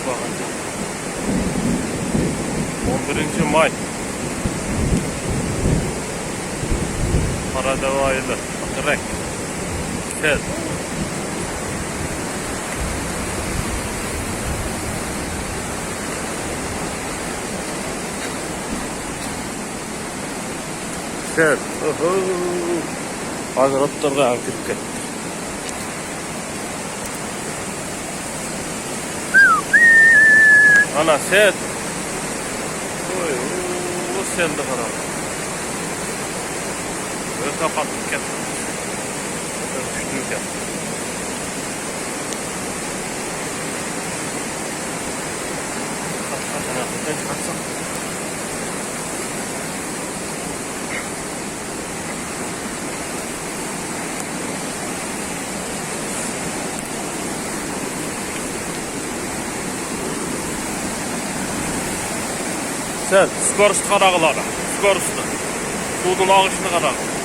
bakınca. 11. May. Karadevaylı. Akırek. Sel. Sel. Hazır otlarga kirip ketdi. Ana sel. Oy, o selde karar. Böyle kapattık ya. Düştük ya. Kaçsana. Sen, skorost karağılara. Skorostu. Sudun ağışını karağılara.